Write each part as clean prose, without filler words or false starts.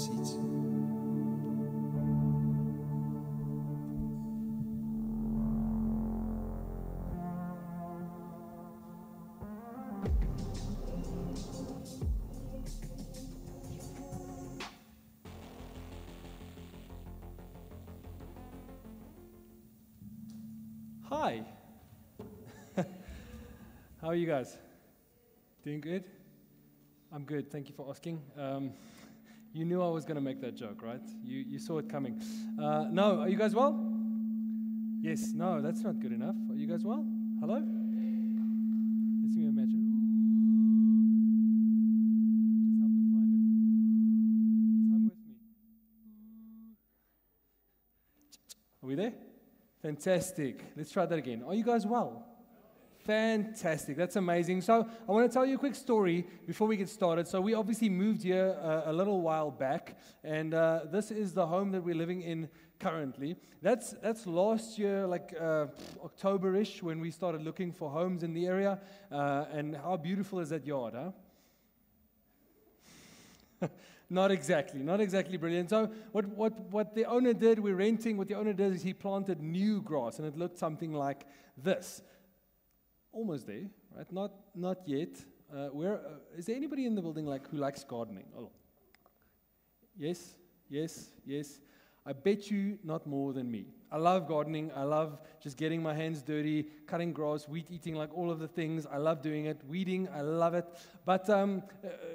seats. Hi. How are you guys? Doing good? I'm good. Thank you for asking. You knew I was going to make that joke, right? You saw it coming. No, are you guys well? Yes. No, that's not good enough. Are you guys well? Hello? Let's see me imagine. Just help them find it. Just hum with me. Are we there? Fantastic. Let's try that again. Are you guys well? Fantastic. That's amazing. So I want to tell you a quick story before we get started. So we obviously moved here a little while back, and this is the home that we're living in currently. That's last year, like October-ish, when we started looking for homes in the area. And how beautiful is that yard, huh? Not exactly brilliant. So what the owner did, we're renting, what the owner did is he planted new grass, and it looked something like this. Almost there, right? Not yet. Is there anybody in the building who likes gardening? Oh, yes. I bet you not more than me. I love gardening. I love just getting my hands dirty, cutting grass, wheat eating, like all of the things. I love doing it. Weeding, I love it. But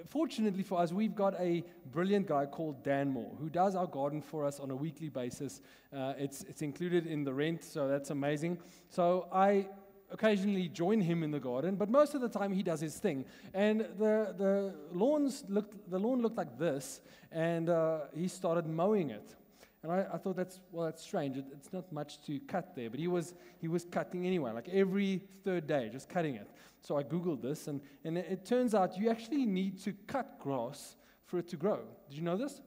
fortunately for us, we've got a brilliant guy called Dan Moore who does our garden for us on a weekly basis. It's included in the rent, so that's amazing. So I occasionally join him in the garden, but most of the time he does his thing. And the lawn looked like this, and he started mowing it. And I thought that's strange. It's not much to cut there, but he was cutting anyway, like every third day, just cutting it. So I Googled this, and it turns out you actually need to cut grass for it to grow. Did you know this?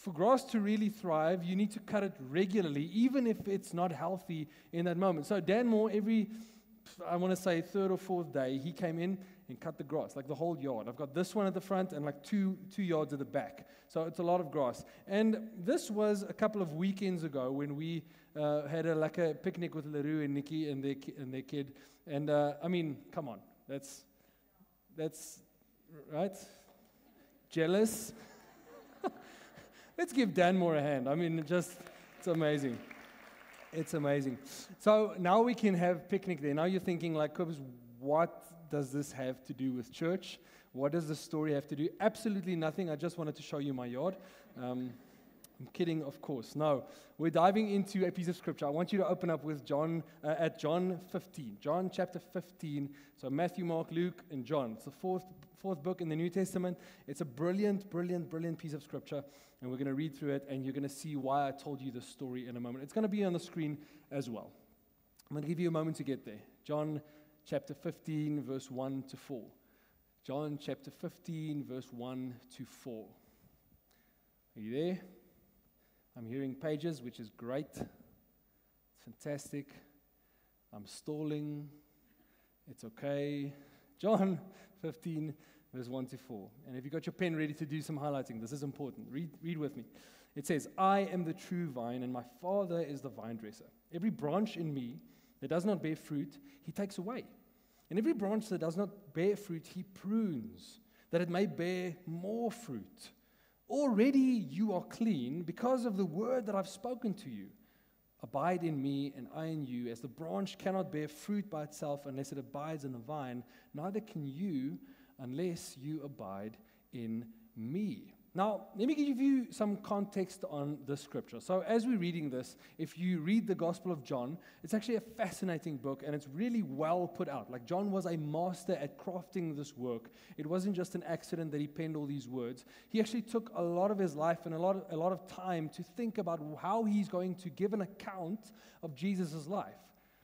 For grass to really thrive, you need to cut it regularly, even if it's not healthy in that moment. So Dan Moore, every, I want to say, third or fourth day, he came in and cut the grass, like the whole yard. I've got this one at the front and like two yards at the back. So it's a lot of grass. And this was a couple of weekends ago when we had a picnic with LaRue and Nikki and their kid. And I mean, come on, that's right. Jealous. Let's give Dan Moore a hand. I mean, it's amazing. It's amazing. So now we can have picnic there. Now you're thinking like, Cobus, what does this have to do with church? What does the story have to do? Absolutely nothing. I just wanted to show you my yard. I'm kidding, of course. No, we're diving into a piece of scripture. I want you to open up with John at John 15. John chapter 15. So Matthew, Mark, Luke, and John. It's the fourth book in the New Testament. It's a brilliant piece of scripture, and we're going to read through it, and you're going to see why I told you this story in a moment. It's going to be on the screen as well. I'm going to give you a moment to get there. John chapter 15, verse 1 to 4. John chapter 15, verse 1 to 4. Are you there? I'm hearing pages, which is great. It's fantastic. I'm stalling. It's okay. John 15, verse 1 to 4. And if you've got your pen ready to do some highlighting, this is important. Read with me. It says, I am the true vine, and my Father is the vine dresser. Every branch in me that does not bear fruit, he takes away. And every branch that does not bear fruit, he prunes, that it may bear more fruit. Already you are clean because of the word that I've spoken to you. Abide in me, and I in you. As the branch cannot bear fruit by itself unless it abides in the vine, neither can you unless you abide in me. Now, let me give you some context on the scripture. So as we're reading this, if you read the Gospel of John, it's actually a fascinating book, and it's really well put out. Like, John was a master at crafting this work. It wasn't just an accident that he penned all these words. He actually took a lot of his life and a lot of time to think about how he's going to give an account of Jesus' life.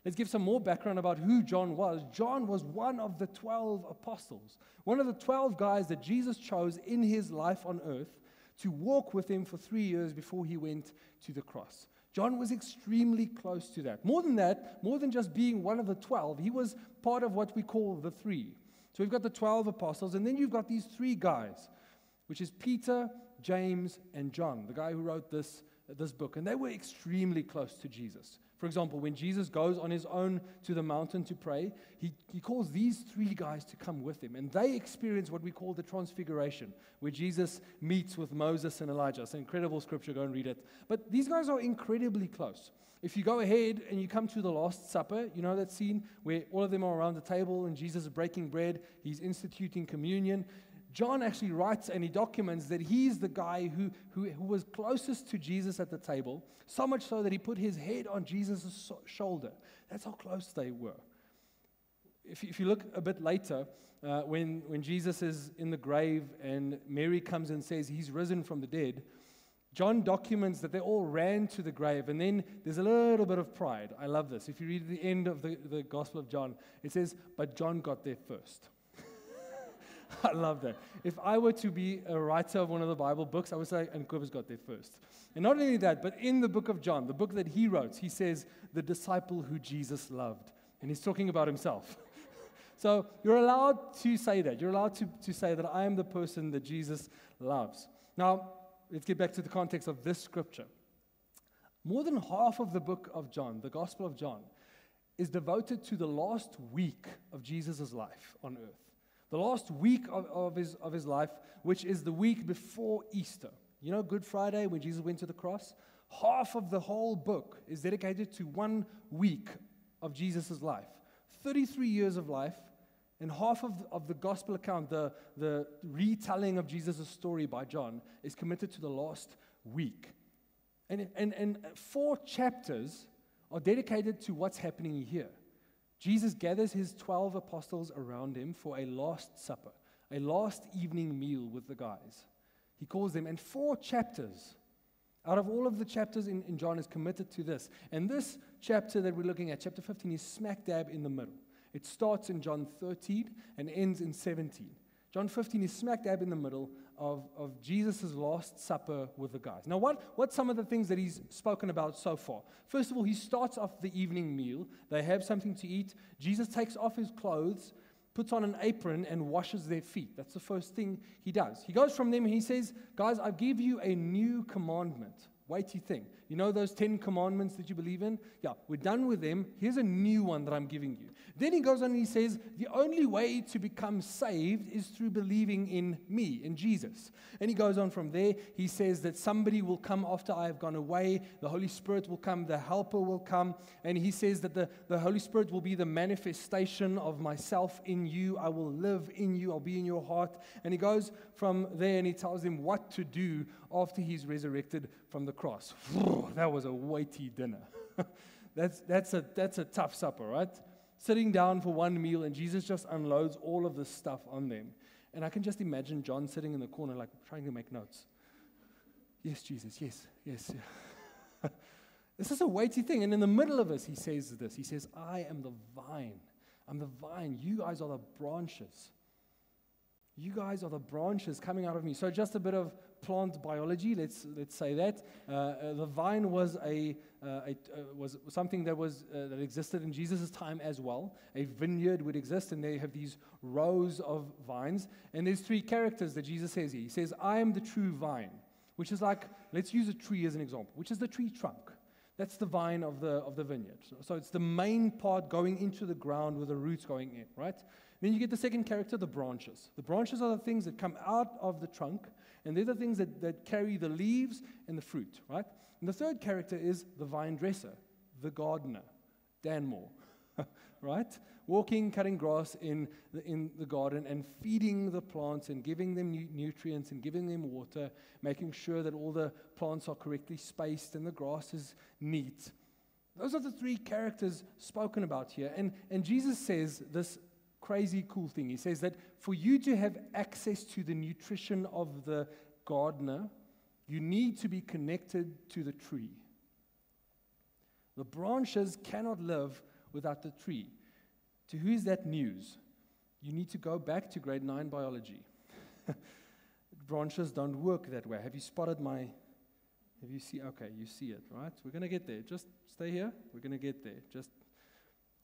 Let's give some more background about who John was. John was one of the 12 apostles, one of the 12 guys that Jesus chose in his life on earth to walk with him for 3 years before he went to the cross. John was extremely close to that. More than just being one of the 12, he was part of what we call the three. So we've got the 12 apostles, and then you've got these three guys, which is Peter, James, and John, the guy who wrote this book, and they were extremely close to Jesus. For example, when Jesus goes on his own to the mountain to pray, he calls these three guys to come with him, and they experience what we call the Transfiguration, where Jesus meets with Moses and Elijah. It's an incredible scripture, go and read it. But these guys are incredibly close. If you go ahead and you come to the Last Supper, you know that scene where all of them are around the table and Jesus is breaking bread, he's instituting communion. John actually writes and he documents that he's the guy who was closest to Jesus at the table, so much so that he put his head on Jesus' shoulder. That's how close they were. If you look a bit later, when Jesus is in the grave and Mary comes and says he's risen from the dead, John documents that they all ran to the grave, and then there's a little bit of pride. I love this. If you read the end of the Gospel of John, it says, but John got there first. I love that. If I were to be a writer of one of the Bible books, I would say, and Cobus got there first. And not only that, but in the book of John, the book that he wrote, he says, the disciple who Jesus loved. And he's talking about himself. So you're allowed to say that. You're allowed to say that I am the person that Jesus loves. Now, let's get back to the context of this scripture. More than half of the book of John, the Gospel of John, is devoted to the last week of Jesus' life on earth. The last week of his life, which is the week before Easter. You know, Good Friday, when Jesus went to the cross? Half of the whole book is dedicated to 1 week of Jesus' life. 33 years of life, and half of the gospel account, the retelling of Jesus' story by John, is committed to the last week. And 4 chapters are dedicated to what's happening here. Jesus gathers his 12 apostles around him for a last supper, a last evening meal with the guys. He calls them, and 4 chapters out of all of the chapters in John is committed to this. And this chapter that we're looking at, chapter 15, is smack dab in the middle. It starts in John 13 and ends in 17. John 15 is smack dab in the middle of Jesus' last supper with the guys. Now, what's some of the things that he's spoken about so far? First of all, he starts off the evening meal. They have something to eat. Jesus takes off his clothes, puts on an apron, and washes their feet. That's the first thing he does. He goes from them and he says, guys, I give you a new commandment. Weighty thing. You know those 10 commandments that you believe in? Yeah, we're done with them. Here's a new one that I'm giving you. Then he goes on and he says, the only way to become saved is through believing in me, in Jesus. And he goes on from there. He says that somebody will come after I have gone away. The Holy Spirit will come. The Helper will come. And he says that the Holy Spirit will be the manifestation of myself in you. I will live in you. I'll be in your heart. And he goes from there and he tells them what to do after he's resurrected from the cross. That was a weighty dinner. That's a tough supper, right? Sitting down for one meal, and Jesus just unloads all of this stuff on them. And I can just imagine John sitting in the corner, like trying to make notes. Yes, Jesus, yes. This is a weighty thing. And in the middle of this, he says this. He says, I am the vine. I'm the vine. You guys are the branches. You guys are the branches coming out of me. So just a bit of plant biology. Let's say that the vine was was something that that existed in Jesus' time as well. A vineyard would exist, and they have these rows of vines. And there's 3 characters that Jesus says here. He says, "I am the true vine," which is like, let's use a tree as an example, which is the tree trunk. That's the vine of the vineyard. So it's the main part going into the ground with the roots going in, right? Then you get the second character, the branches. The branches are the things that come out of the trunk, and they're the things that carry the leaves and the fruit, right? And the third character is the vine dresser, the gardener, Dan Moore, right? Walking, cutting grass in the garden and feeding the plants and giving them nutrients and giving them water, making sure that all the plants are correctly spaced and the grass is neat. Those are the 3 characters spoken about here. And Jesus says this crazy cool thing. He says that for you to have access to the nutrition of the gardener, you need to be connected to the tree. The branches cannot live without the tree. To who is that news? You need to go back to grade 9 biology. Branches don't work that way. Have you spotted okay, you see it, right? We're going to get there. Just stay here. We're going to get there. Just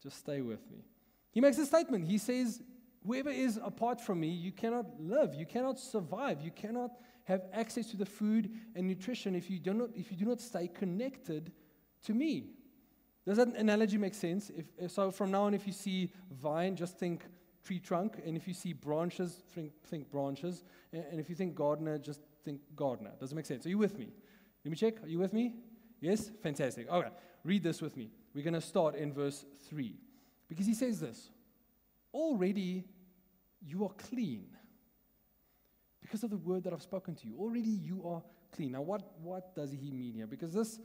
stay with me. He makes a statement. He says, whoever is apart from me, you cannot live. You cannot survive. You cannot have access to the food and nutrition if you do not stay connected to me. Does that analogy make sense? So from now on, if you see vine, just think tree trunk, and if you see branches, think branches, and if you think gardener, just think gardener. Does it make sense? Are you with me? Let me check. Are you with me? Yes? Fantastic. All right. Read this with me. We're going to start in verse 3. Because he says this, already you are clean because of the word that I've spoken to you. Already you are clean. Now, what does he mean here? Because this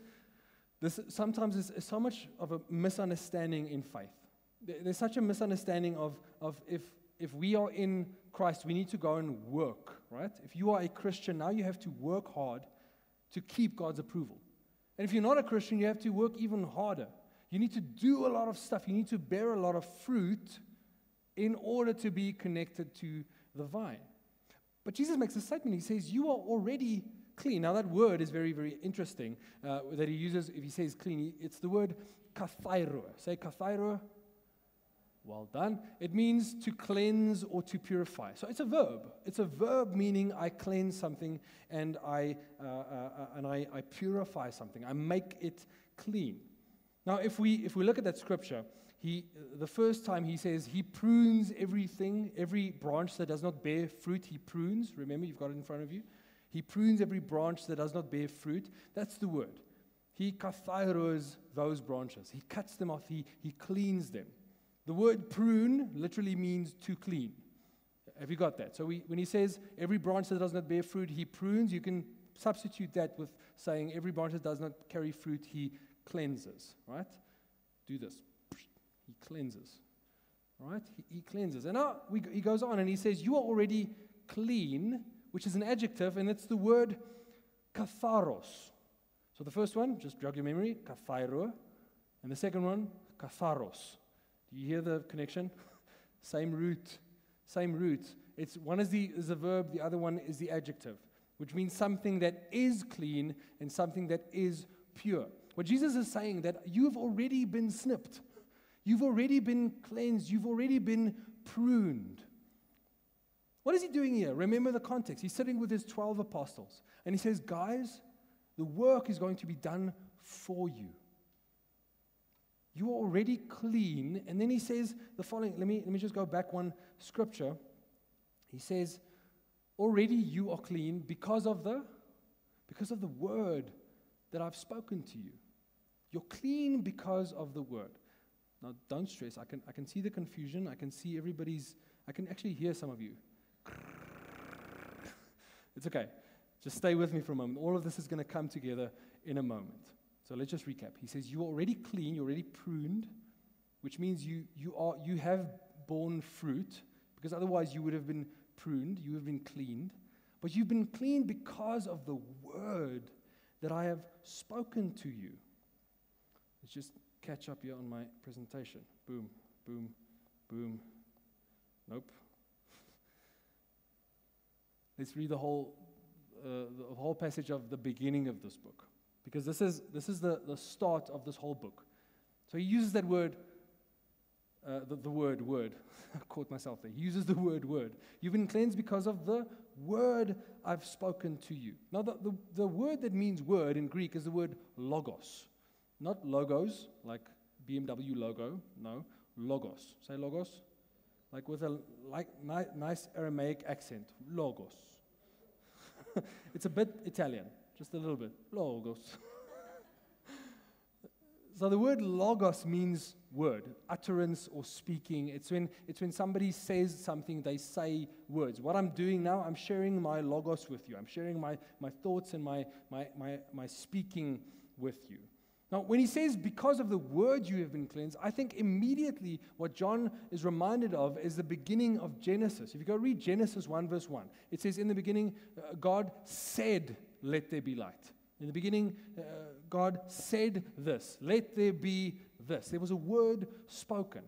sometimes is so much of a misunderstanding in faith. There's such a misunderstanding of if we are in Christ, we need to go and work, right? If you are a Christian, now you have to work hard to keep God's approval. And if you're not a Christian, you have to work even harder. You need to do a lot of stuff. You need to bear a lot of fruit in order to be connected to the vine. But Jesus makes a statement. He says, you are already clean. Now, that word is very, very interesting that he uses. If he says clean, it's the word kathairo. Say kathairo. Well done. It means to cleanse or to purify. So it's a verb. It's a verb meaning I cleanse something and I purify something. I make it clean. Now, if we look at that scripture, the first time he says he prunes everything, every branch that does not bear fruit, he prunes. Remember, you've got it in front of you. He prunes every branch that does not bear fruit. That's the word. He kathairos those branches. He cuts them off. He cleans them. The word prune literally means to clean. Have you got that? So when he says every branch that does not bear fruit, he prunes, you can substitute that with saying every branch that does not carry fruit, he cleanses, right? Do this. He cleanses, right? He cleanses. And now he goes on and he says, you are already clean, which is an adjective, and it's the word katharos. So the first one, just jog your memory, kathairo, and the second one, katharos. Do you hear the connection? Same root. It's one is the verb, the other one is the adjective, which means something that is clean and something that is pure. What Jesus is saying that you've already been snipped. You've already been cleansed. You've already been pruned. What is he doing here? Remember the context. He's sitting with his 12 apostles, and he says, guys, the work is going to be done for you. You are already clean. And then he says the following. Let me just go back one scripture. He says, already you are clean because of the word that I've spoken to you. You're clean because of the word. Now, don't stress. I can see the confusion. I can see I can actually hear some of you. It's okay. Just stay with me for a moment. All of this is going to come together in a moment. So let's just recap. He says, you're already clean, you're already pruned, which means you have borne fruit, because otherwise you would have been pruned, you have been cleaned. But you've been cleaned because of the word that I have spoken to you. Let's just catch up here on my presentation. Boom, boom, boom. Nope. Let's read the whole passage of the beginning of this book. Because this is the start of this whole book. So he uses that word, the word. I caught myself there. He uses the word. You've been cleansed because of the word I've spoken to you. Now, the word that means word in Greek is the word logos. Not logos, like BMW logo. No, logos. Say logos. Like with a nice Aramaic accent. Logos. It's a bit Italian. Just a little bit. Logos. So the word logos means word, utterance or speaking. It's when somebody says something, they say words. What I'm doing now, I'm sharing my logos with you. I'm sharing my thoughts and my speaking with you. Now, when he says, because of the word you have been cleansed, I think immediately what John is reminded of is the beginning of Genesis. If you go read Genesis 1 verse 1, it says, in the beginning, God said, let there be light. In the beginning, God said this, let there be this. There was a word spoken.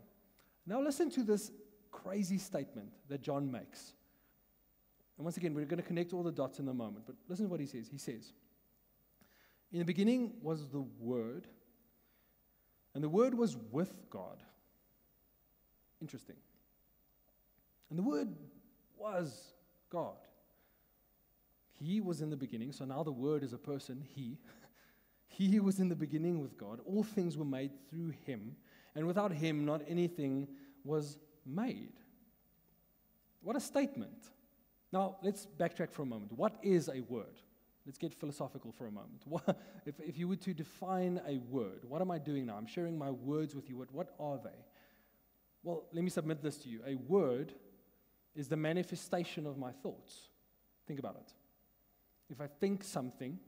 Now listen to this crazy statement that John makes. And once again, we're going to connect all the dots in a moment, but listen to what he says. He says, in the beginning was the Word, and the Word was with God. Interesting. And the Word was God. He was in the beginning, so now the Word is a person, He. He was in the beginning with God. All things were made through Him, and without Him, not anything was made. What a statement. Now, let's backtrack for a moment. What is a word? Let's get philosophical for a moment. If you were to define a word, what am I doing now? I'm sharing my words with you. What are they? Well, let me submit this to you. A word is the manifestation of my thoughts. Think about it. If I think something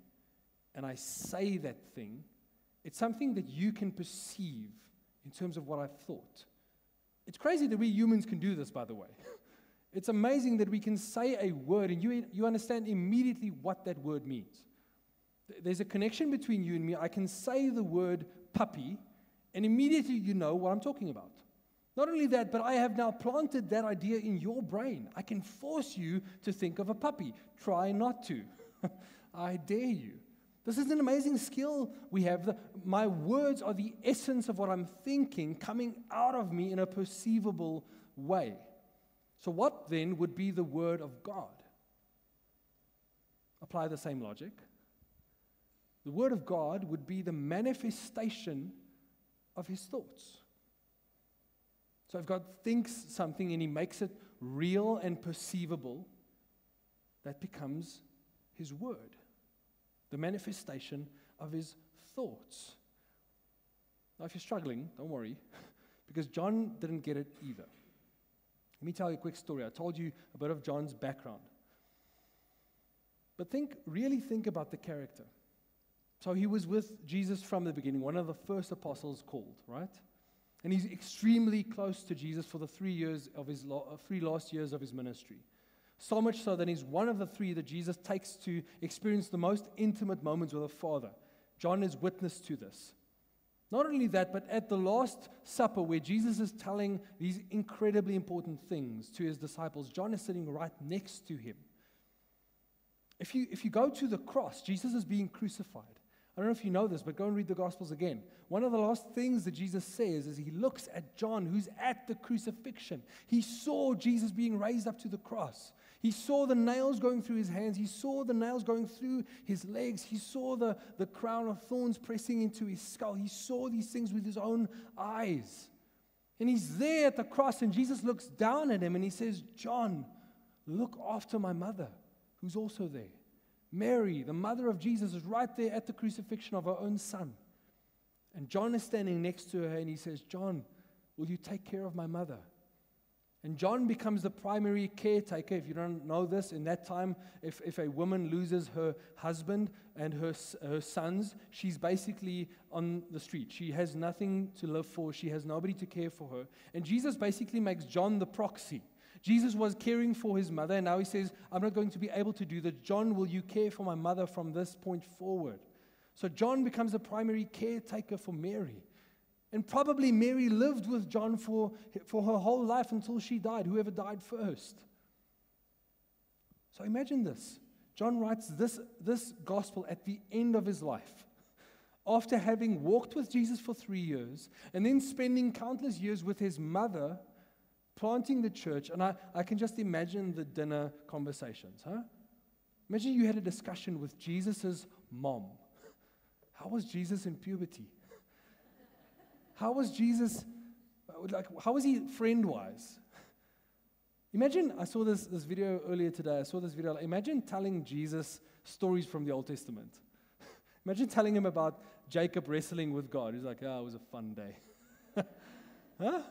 and I say that thing, it's something that you can perceive in terms of what I've thought. It's crazy that we humans can do this, by the way. It's amazing that we can say a word and you understand immediately what that word means. There's a connection between you and me. I can say the word puppy, and immediately you know what I'm talking about. Not only that, but I have now planted that idea in your brain. I can force you to think of a puppy. Try not to. I dare you. This is an amazing skill we have. My words are the essence of what I'm thinking coming out of me in a perceivable way. So what then would be the Word of God? Apply the same logic. The Word of God would be the manifestation of His thoughts. So if God thinks something and He makes it real and perceivable, that becomes His Word, the manifestation of His thoughts. Now if you're struggling, don't worry, because John didn't get it either. Let me tell you a quick story. I told you a bit of John's background. But really think about the character. So he was with Jesus from the beginning, one of the first apostles called, right? And he's extremely close to Jesus for the 3 last years of his ministry. So much so that he's one of the 3 that Jesus takes to experience the most intimate moments with the Father. John is witness to this. Not only that, but at the Last Supper, where Jesus is telling these incredibly important things to his disciples, John is sitting right next to him. If you go to the cross, Jesus is being crucified. I don't know if you know this, but go and read the Gospels again. One of the last things that Jesus says is he looks at John, who's at the crucifixion. He saw Jesus being raised up to the cross. He saw the nails going through his hands. He saw the nails going through his legs. He saw the crown of thorns pressing into his skull. He saw these things with his own eyes. And he's there at the cross, and Jesus looks down at him, and he says, John, look after my mother, who's also there. Mary, the mother of Jesus, is right there at the crucifixion of her own son. And John is standing next to her, and he says, John, will you take care of my mother? And John becomes the primary caretaker. If you don't know this, in that time, if a woman loses her husband and her sons, she's basically on the street. She has nothing to live for. She has nobody to care for her. And Jesus basically makes John the proxy. Jesus was caring for his mother, and now he says, I'm not going to be able to do that. John, will you care for my mother from this point forward? So John becomes the primary caretaker for Mary. And probably Mary lived with John for her whole life until she died, whoever died first. So imagine this. John writes this gospel at the end of his life, after having walked with Jesus for 3 years, and then spending countless years with his mother, planting the church. And I can just imagine the dinner conversations, huh? Imagine you had a discussion with Jesus' mom. How was Jesus in puberty? How was Jesus, how was he friend-wise? Imagine, I saw this video earlier today. Imagine telling Jesus stories from the Old Testament. Imagine telling him about Jacob wrestling with God. He's like, it was a fun day. Huh?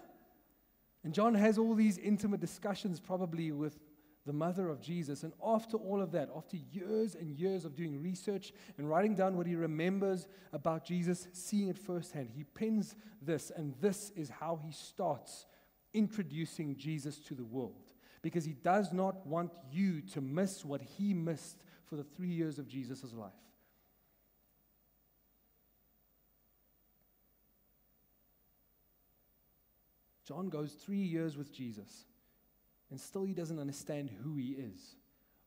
And John has all these intimate discussions probably with the mother of Jesus. And after all of that, after years and years of doing research and writing down what he remembers about Jesus, seeing it firsthand, he pens this, and this is how he starts introducing Jesus to the world. Because he does not want you to miss what he missed for the 3 years of Jesus' life. John goes 3 years with Jesus, and still he doesn't understand who he is.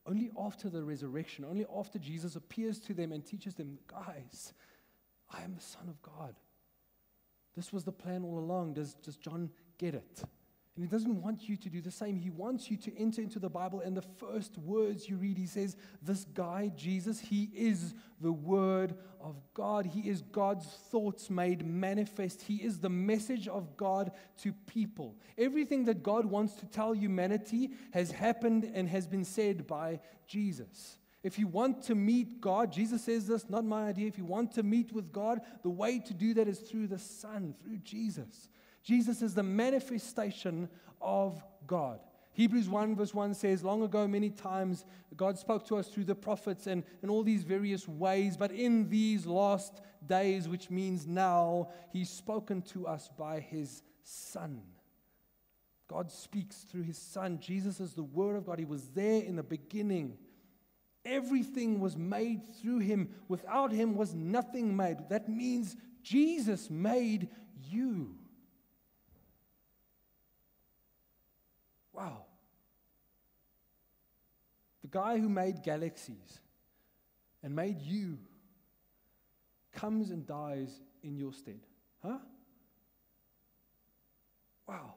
Only after the resurrection, only after Jesus appears to them and teaches them, guys, I am the Son of God. This was the plan all along. Does John get it? And He doesn't want you to do the same. He wants you to enter into the Bible, and the first words you read, He says, this guy, Jesus, He is the Word of God. He is God's thoughts made manifest. He is the message of God to people. Everything that God wants to tell humanity has happened and has been said by Jesus. If you want to meet God, Jesus says this, not my idea. If you want to meet with God, the way to do that is through the Son, through Jesus. Jesus is the manifestation of God. Hebrews 1 verse 1 says, long ago, many times, God spoke to us through the prophets and in all these various ways, but in these last days, which means now, He's spoken to us by His Son. God speaks through His Son. Jesus is the Word of God. He was there in the beginning. Everything was made through Him. Without Him was nothing made. That means Jesus made you. Wow. The guy who made galaxies and made you comes and dies in your stead. Huh? Wow.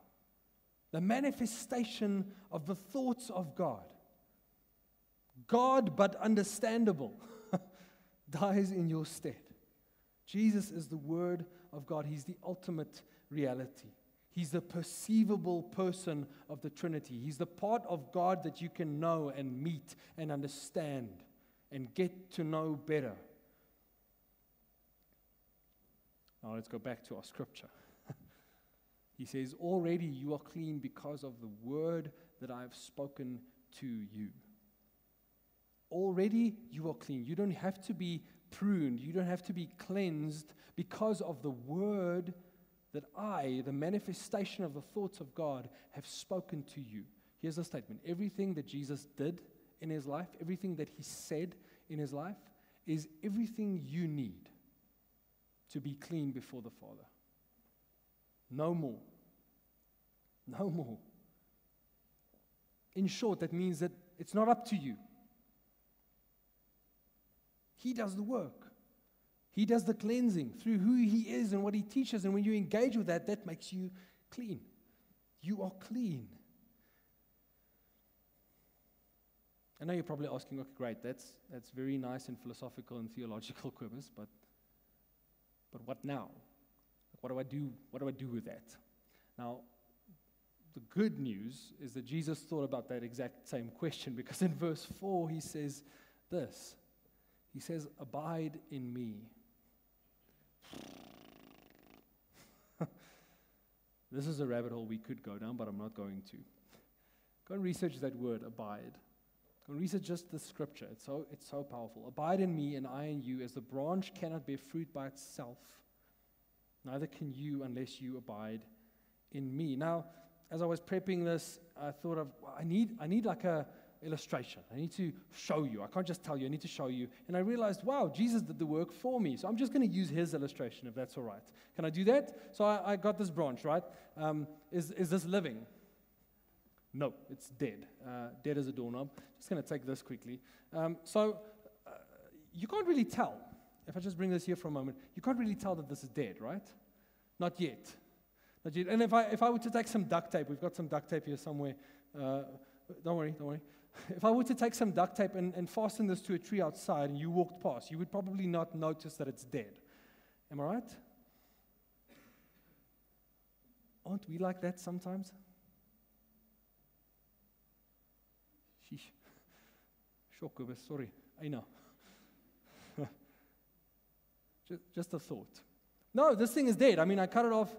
The manifestation of the thoughts of God. God, but understandable, dies in your stead. Jesus is the Word of God. He's the ultimate reality. He's the perceivable person of the Trinity. He's the part of God that you can know and meet and understand and get to know better. Now let's go back to our scripture. He says, already you are clean because of the word that I have spoken to you. Already you are clean. You don't have to be pruned. You don't have to be cleansed because of the word that I, the manifestation of the thoughts of God, have spoken to you. Here's a statement. Everything that Jesus did in His life, everything that He said in His life, is everything you need to be clean before the Father. No more. No more. In short, that means that it's not up to you. He does the work. He does the cleansing through who He is and what He teaches. And when you engage with that, that makes you clean. You are clean. I know you're probably asking, okay, great, that's very nice and philosophical and theological, Quibus, but what now? What do I do? What do I do with that? Now, the good news is that Jesus thought about that exact same question, because in verse 4 He says this. He says, abide in me. This is a rabbit hole we could go down, but I'm not going to. Go and research that word, abide. Go and research just the scripture. It's so powerful. Abide in me and I in you, as the branch cannot bear fruit by itself. Neither can you unless you abide in me. Now, as I was prepping this, I thought of, I need like a illustration. I need to show you. I can't just tell you. I need to show you. And I realized, wow, Jesus did the work for me. So I'm just going to use His illustration, if that's all right. Can I do that? So I got this branch, right? Is this living? No, it's dead. Dead as a doorknob. Just going to take this quickly. You can't really tell. If I just bring this here for a moment, you can't really tell that this is dead, right? Not yet. Not yet. And if I were to take some duct tape, we've got some duct tape here somewhere. Don't worry. If I were to take some duct tape and fasten this to a tree outside and you walked past, you would probably not notice that it's dead. Am I right? Aren't we like that sometimes? Sheesh. Shock, sorry. I know. Just a thought. No, this thing is dead. I mean, I cut it off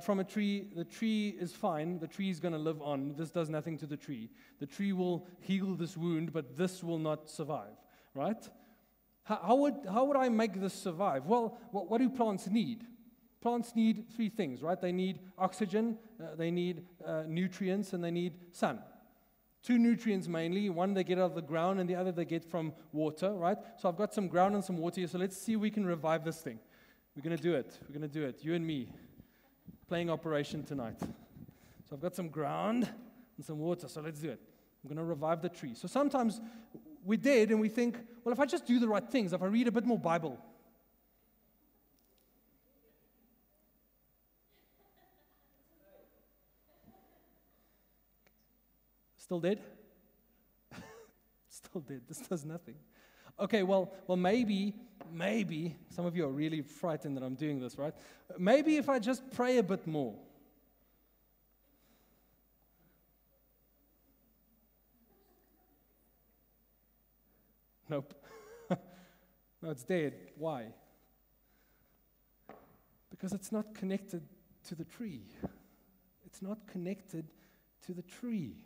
from a tree. The tree is fine. The tree is going to live on. This does nothing to the tree. The tree will heal this wound, but this will not survive, right? How would I make this survive? Well, what do plants need? Plants need three things, right? They need oxygen, they need nutrients, and they need sun. Two nutrients mainly. One they get out of the ground, and the other they get from water, right? So I've got some ground and some water here, so let's see if we can revive this thing. We're going to do it. You and me. Playing operation tonight. So I've got some ground and some water, so let's do it. I'm going to revive the tree. So sometimes we're dead and we think, well, if I just do the right things, if I read a bit more Bible. Still dead? Still dead. This does nothing. Okay, well, maybe, some of you are really frightened that I'm doing this, right? Maybe if I just pray a bit more. Nope. No, it's dead. Why? Because it's not connected to the tree. It's not connected to the tree.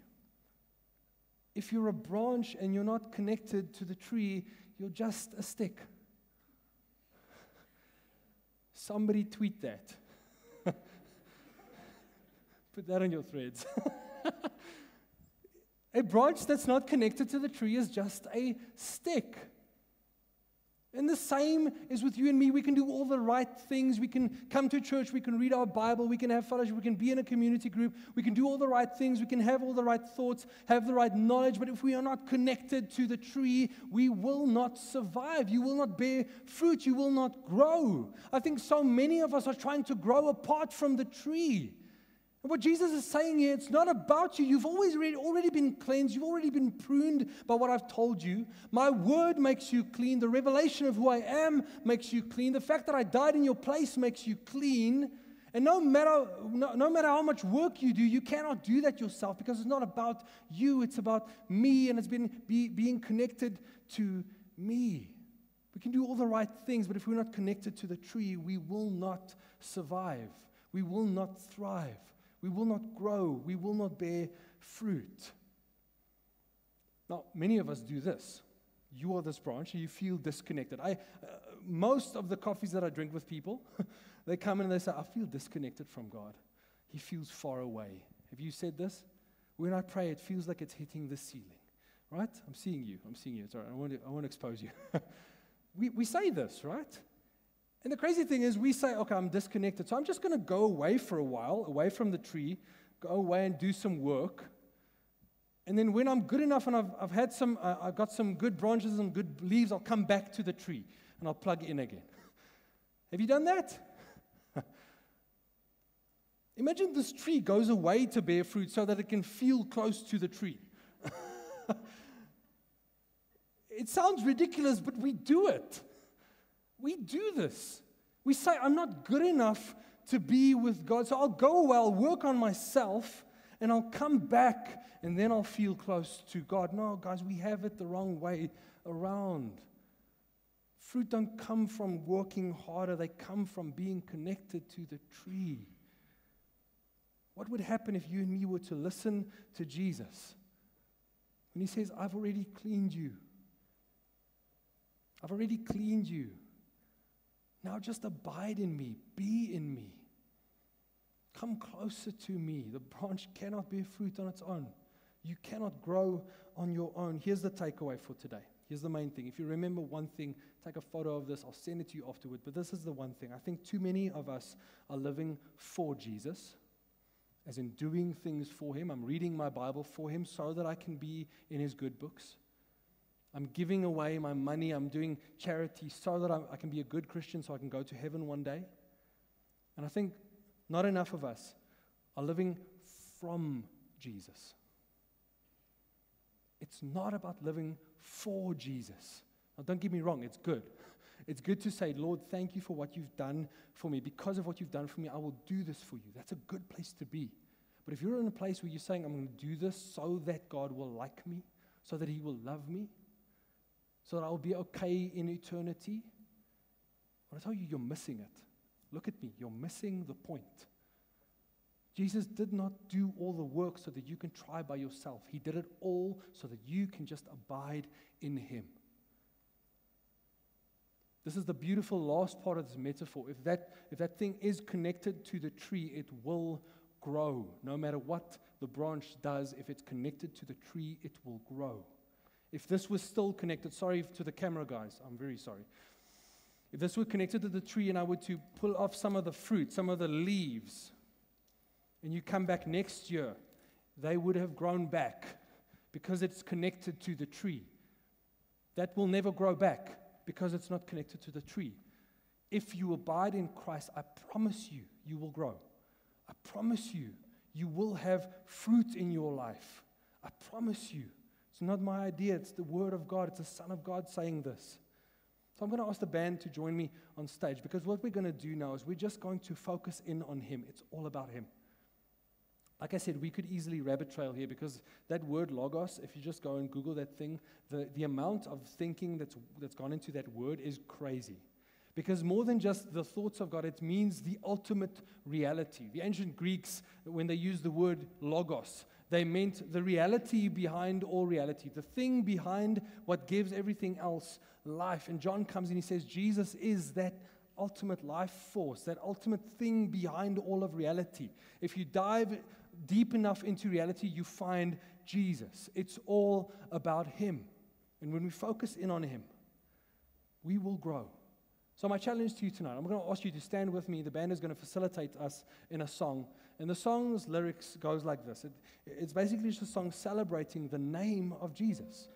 If you're a branch and you're not connected to the tree, you're just a stick. Somebody tweet that. Put that on your threads. A branch that's not connected to the tree is just a stick. And the same is with you and me. We can do all the right things. We can come to church. We can read our Bible. We can have fellowship. We can be in a community group. We can do all the right things. We can have all the right thoughts, have the right knowledge. But if we are not connected to the tree, we will not survive. You will not bear fruit. You will not grow. I think so many of us are trying to grow apart from the tree. And what Jesus is saying here, it's not about you. You've already been cleansed. You've already been pruned by what I've told you. My word makes you clean. The revelation of who I am makes you clean. The fact that I died in your place makes you clean. And no matter how much work you do, you cannot do that yourself because it's not about you. It's about me, and it's being connected to me. We can do all the right things, but if we're not connected to the tree, we will not survive. We will not thrive. We will not grow. We will not bear fruit. Now, many of us do this. You are this branch and you feel disconnected. Most of the coffees that I drink with people, they come in and they say, I feel disconnected from God. He feels far away. Have you said this? When I pray, it feels like it's hitting the ceiling. Right? I'm seeing you. It's all right. I won't expose you. we say this, right? And the crazy thing is we say, okay, I'm disconnected, so I'm just going to go away for a while, away from the tree, go away and do some work. And then when I'm good enough and I've got some good branches and good leaves, I'll come back to the tree and I'll plug in again. Have you done that? Imagine this tree goes away to bear fruit so that it can feel close to the tree. It sounds ridiculous, but we do it. We do this. We say, I'm not good enough to be with God, so I'll go away, I'll work on myself, and I'll come back, and then I'll feel close to God. No, guys, we have it the wrong way around. Fruit don't come from working harder. They come from being connected to the tree. What would happen if you and me were to listen to Jesus? When he says, I've already cleaned you. I've already cleaned you. Now just abide in me, be in me. Come closer to me. The branch cannot bear fruit on its own. You cannot grow on your own. Here's the takeaway for today. Here's the main thing. If you remember one thing, take a photo of this. I'll send it to you afterward. But this is the one thing. I think too many of us are living for Jesus, as in doing things for him. I'm reading my Bible for him so that I can be in his good books. I'm giving away my money. I'm doing charity so that I can be a good Christian so I can go to heaven one day. And I think not enough of us are living from Jesus. It's not about living for Jesus. Now, don't get me wrong, it's good. It's good to say, Lord, thank you for what you've done for me. Because of what you've done for me, I will do this for you. That's a good place to be. But if you're in a place where you're saying, I'm going to do this so that God will like me, so that he will love me, so that I'll be okay in eternity, I tell you, you're missing it. Look at me, you're missing the point. Jesus did not do all the work so that you can try by yourself. He did it all so that you can just abide in him. This is the beautiful last part of this metaphor. If that thing is connected to the tree, it will grow. No matter what the branch does, if it's connected to the tree, it will grow. If this was still connected, sorry to the camera guys, I'm very sorry. If this were connected to the tree and I were to pull off some of the fruit, some of the leaves, and you come back next year, they would have grown back because it's connected to the tree. That will never grow back because it's not connected to the tree. If you abide in Christ, I promise you, you will grow. I promise you, you will have fruit in your life. I promise you, it's not my idea. It's the Word of God. It's the Son of God saying this. So I'm going to ask the band to join me on stage, because what we're going to do now is we're just going to focus in on Him. It's all about Him. Like I said, we could easily rabbit trail here, because that word logos, if you just go and Google that thing, the amount of thinking that's gone into that word is crazy. Because more than just the thoughts of God, it means the ultimate reality. The ancient Greeks, when they used the word logos, they meant the reality behind all reality, the thing behind what gives everything else life. And John comes and he says, Jesus is that ultimate life force, that ultimate thing behind all of reality. If you dive deep enough into reality, you find Jesus. It's all about Him. And when we focus in on Him, we will grow. So my challenge to you tonight, I'm going to ask you to stand with me. The band is going to facilitate us in a song. And the song's lyrics goes like this. It's basically just a song celebrating the name of Jesus.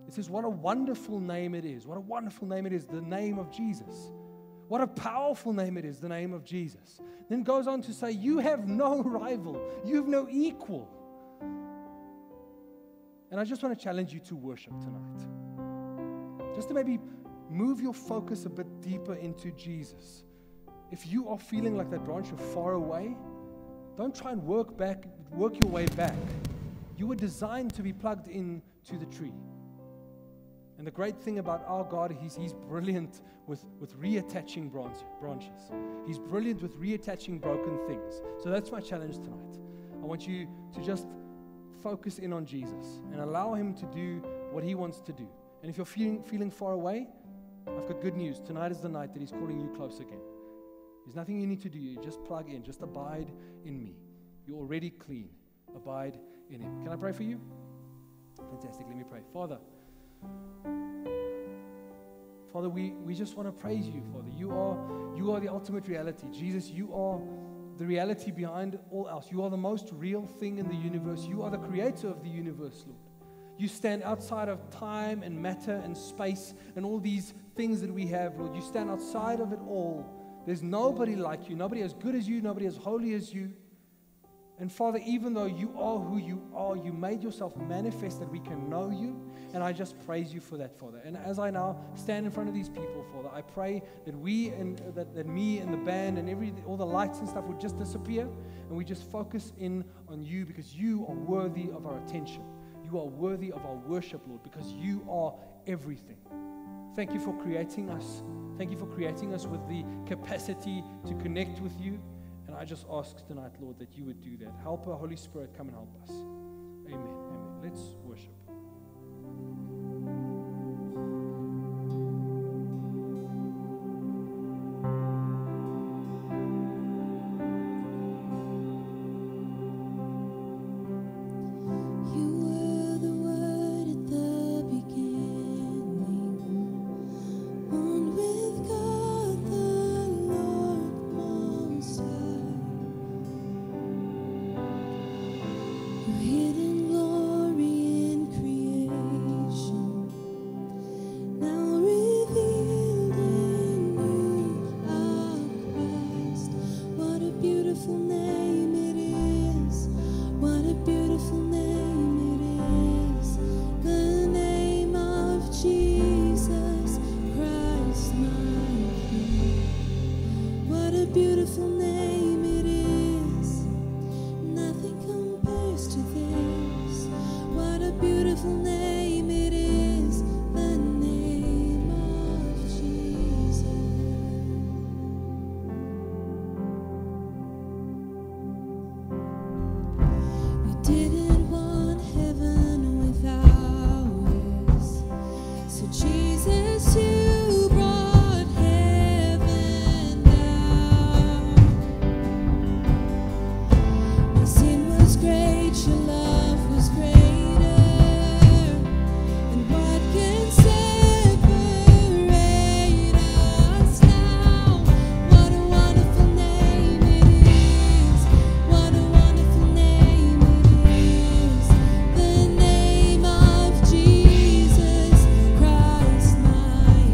It says, what a wonderful name it is. What a wonderful name it is, the name of Jesus. What a powerful name it is, the name of Jesus. Then it goes on to say, you have no rival. You have no equal. And I just want to challenge you to worship tonight. Just to maybe move your focus a bit deeper into Jesus. If you are feeling like that branch, you're far away, don't try and work your way back. You were designed to be plugged in to the tree. And the great thing about our God, He's brilliant with reattaching branches. He's brilliant with reattaching broken things. So that's my challenge tonight. I want you to just focus in on Jesus and allow Him to do what He wants to do. And if you're feeling far away, I've got good news. Tonight is the night that He's calling you close again. There's nothing you need to do. You just plug in. Just abide in me. You're already clean. Abide in Him. Can I pray for you? Fantastic. Let me pray. Father, we just want to praise you, Father. You are the ultimate reality. Jesus, you are the reality behind all else. You are the most real thing in the universe. You are the creator of the universe, Lord. You stand outside of time and matter and space and all these things that we have, Lord. You stand outside of it all. There's nobody like you, nobody as good as you, nobody as holy as you. And Father, even though you are who you are, you made yourself manifest that we can know you. And I just praise you for that, Father. And as I now stand in front of these people, Father, I pray that we and that me and the band and all the lights and stuff would just disappear, and we just focus in on you, because you are worthy of our attention. You are worthy of our worship, Lord, because you are everything. Thank you for creating us. Thank you for creating us with the capacity to connect with you. And I just ask tonight, Lord, that you would do that. Help our Holy Spirit come and help us. Amen. Amen. Let's worship. Hidden glory in creation, now revealed in you, our Christ. What a beautiful name it is! What a beautiful name it is! The name of Jesus Christ, my King. What a beautiful name it is! Nothing compares to this. What a beautiful name it is, the name of Jesus. You didn't want heaven without us, so Jesus, you brought heaven down. My sin was great, your love was greater. And what can separate us now? What a wonderful name it is. What a wonderful name it is. The name of Jesus Christ, my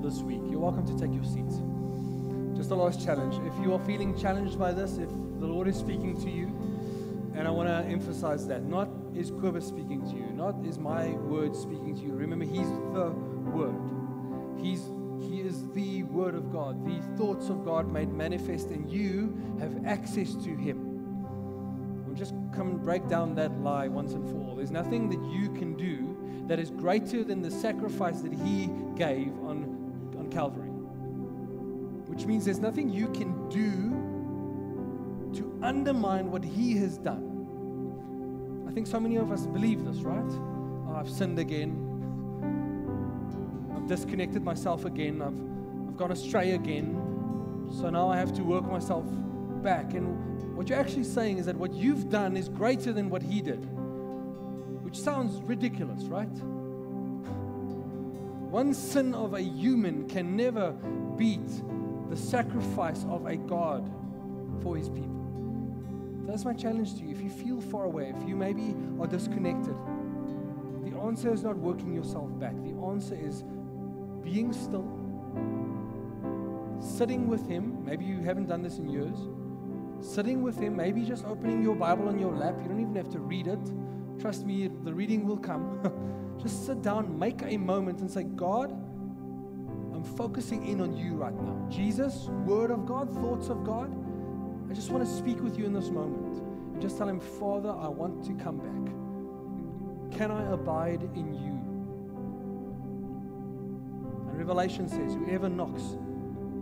this week, you're welcome to take your seats. Just a last challenge. If you are feeling challenged by this, if the Lord is speaking to you, and I want to emphasize that, not is Kobus speaking to you, not is my word speaking to you. Remember, He's the Word. He is the Word of God, the thoughts of God made manifest, and you have access to Him. We'll just come and break down that lie once and for all. There's nothing that you can do that is greater than the sacrifice that He gave on Calvary. Which means there's nothing you can do to undermine what He has done. I think so many of us believe this, right? Oh, I've sinned again. I've disconnected myself again. I've gone astray again. So now I have to work myself back. And what you're actually saying is that what you've done is greater than what He did. Which sounds ridiculous, right? One sin of a human can never beat the sacrifice of a God for His people. So that's my challenge to you. If you feel far away, if you maybe are disconnected, the answer is not working yourself back. The answer is being still, sitting with Him. Maybe you haven't done this in years. Sitting with Him, maybe just opening your Bible on your lap. You don't even have to read it. Trust me, the reading will come. Just sit down, make a moment and say, God, I'm focusing in on You right now. Jesus, Word of God, thoughts of God, I just want to speak with You in this moment. And just tell Him, Father, I want to come back. Can I abide in You? And Revelation says, whoever knocks,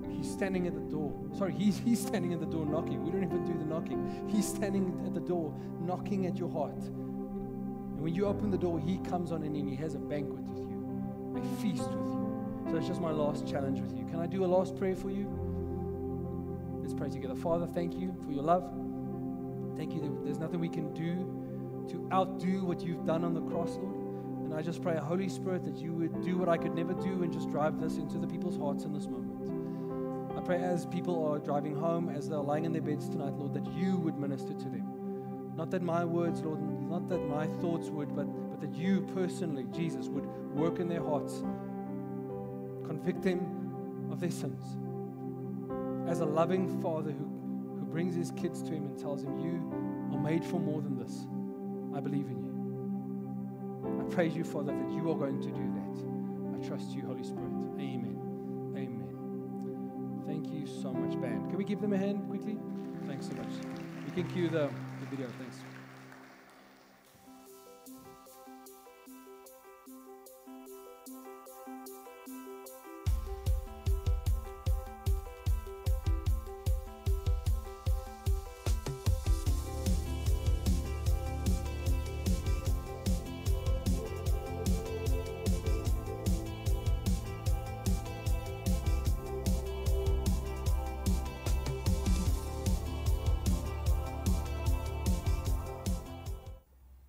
He's standing at the door. Sorry, he's standing at the door knocking. We don't even do the knocking. He's standing at the door knocking at your heart. And when you open the door, He comes on in and He has a banquet with you, a feast with you. So that's just my last challenge with you. Can I do a last prayer for you? Let's pray together. Father, thank You for Your love. Thank You that there's nothing we can do to outdo what You've done on the cross, Lord. And I just pray, Holy Spirit, that You would do what I could never do and just drive this into the people's hearts in this moment. I pray as people are driving home, as they're lying in their beds tonight, Lord, that You would minister to them. Not that my words, Lord, not that my thoughts would, but that You personally, Jesus, would work in their hearts, convict them of their sins. As a loving Father who brings His kids to Him and tells Him, You are made for more than this. I believe in You. I praise You, Father, that You are going to do that. I trust You, Holy Spirit. Amen. Amen. Thank you so much, band. Can we give them a hand quickly? Thanks so much. You can cue the video. Thanks.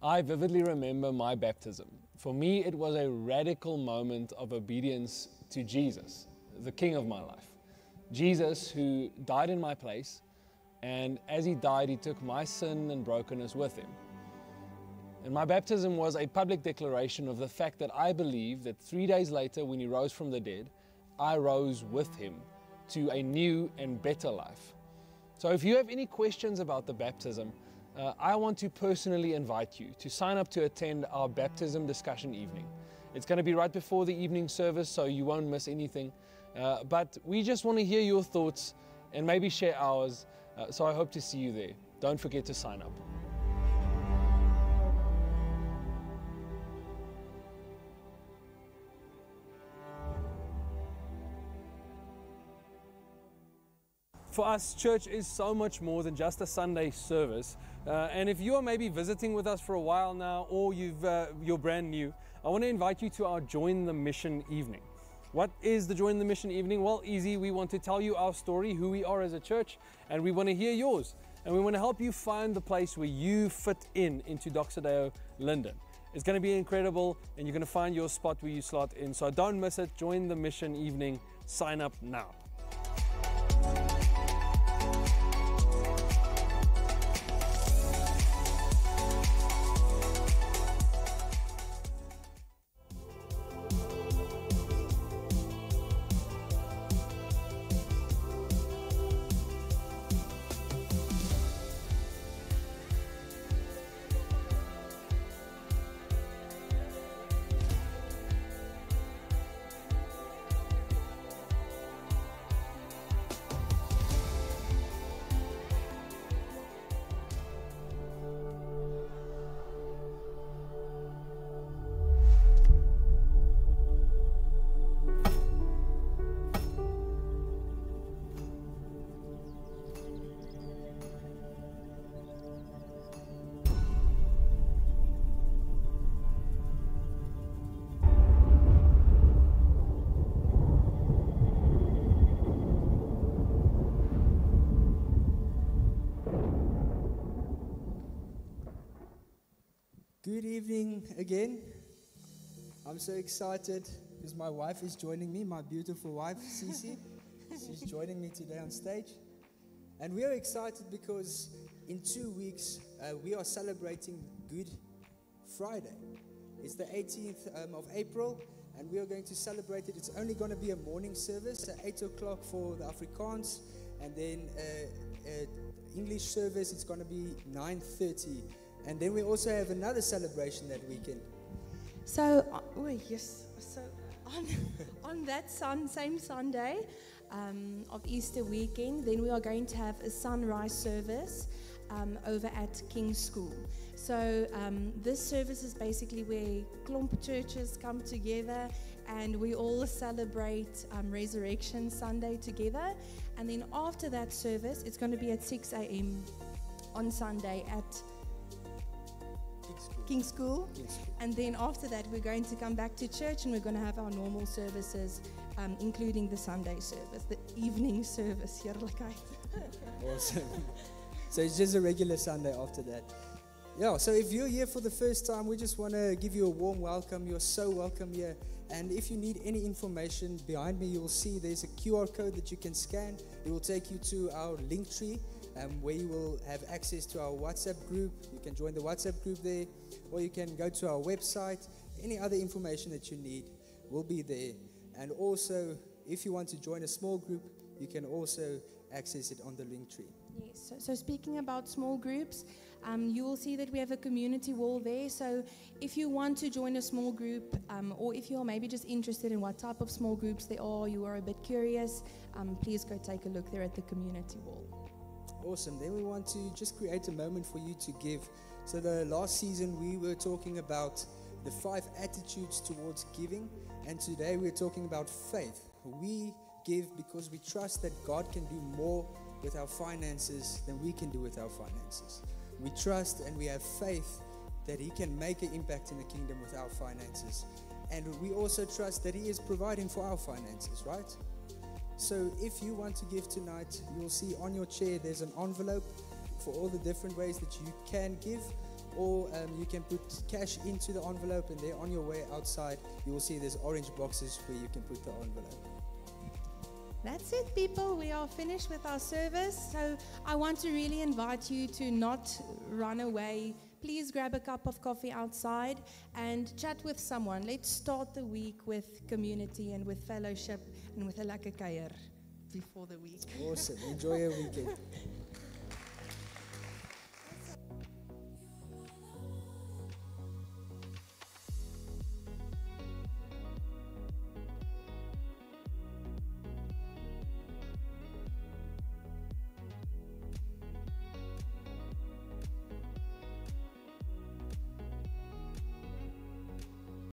I vividly remember my baptism. For me, it was a radical moment of obedience to Jesus, the King of my life. Jesus, who died in my place, and as He died, He took my sin and brokenness with Him. And my baptism was a public declaration of the fact that I believe that 3 days later, when He rose from the dead, I rose with Him to a new and better life. So if you have any questions about the baptism, I want to personally invite you to sign up to attend our baptism discussion evening. It's going to be right before the evening service, so you won't miss anything. But we just want to hear your thoughts and maybe share ours. So I hope to see you there. Don't forget to sign up. For us, church is so much more than just a Sunday service. And if you are maybe visiting with us for a while now, or you're brand new, I want to invite you to our Join the Mission evening. What is the Join the Mission evening? Well, easy. We want to tell you our story, who we are as a church, and we want to hear yours. And we want to help you find the place where you fit into Doxa Deo Linden. It's going to be incredible, and you're going to find your spot where you slot in. So don't miss it. Join the Mission evening. Sign up now. Good evening again. I'm so excited because my wife is joining me, my beautiful wife, Cece. She's joining me today on stage. And we are excited because in 2 weeks, we are celebrating Good Friday. It's the 18th of April, and we are going to celebrate it. It's only going to be a morning service at 8 o'clock for the Afrikaans, and then English service, it's going to be 9:30. And then we also have another celebration that weekend. So, on that same Sunday of Easter weekend, then we are going to have a sunrise service over at King's School. So this service is basically where klomp churches come together and we all celebrate Resurrection Sunday together. And then after that service, it's going to be at 6 a.m. on Sunday at King's School. And then after that, we're going to come back to church and we're going to have our normal services, including the Sunday service, the evening service. Awesome. So it's just a regular Sunday after that. Yeah, so if you're here for the first time, we just want to give you a warm welcome. You're so welcome here. And if you need any information, behind me you will see there's a QR code that you can scan. It will take you to our link tree, where you will have access to our WhatsApp group. You can join the WhatsApp group there, or you can go to our website. Any other information that you need will be there. And also, if you want to join a small group, you can also access it on the link tree. Yes, so speaking about small groups, you will see that we have a community wall there. So if you want to join a small group, or if you're maybe just interested in what type of small groups there are, you are a bit curious, please go take a look there at the community wall. Awesome. Then we want to just create a moment for you to give. So the last season we were talking about the 5 attitudes towards giving, and today we're talking about faith. We give because we trust that God can do more with our finances than we can do with our finances. We trust and we have faith that He can make an impact in the kingdom with our finances. And we also trust that He is providing for our finances, right? So if you want to give tonight, you'll see on your chair there's an envelope for all the different ways that you can give, or you can put cash into the envelope, and there on your way outside you will see there's orange boxes where you can put the envelope. That's it, people. We are finished with our service. So I want to really invite you to not run away. Please grab a cup of coffee outside and chat with someone. Let's start the week with community and with fellowship and with a lekker kuier before the week. Awesome. Enjoy your weekend.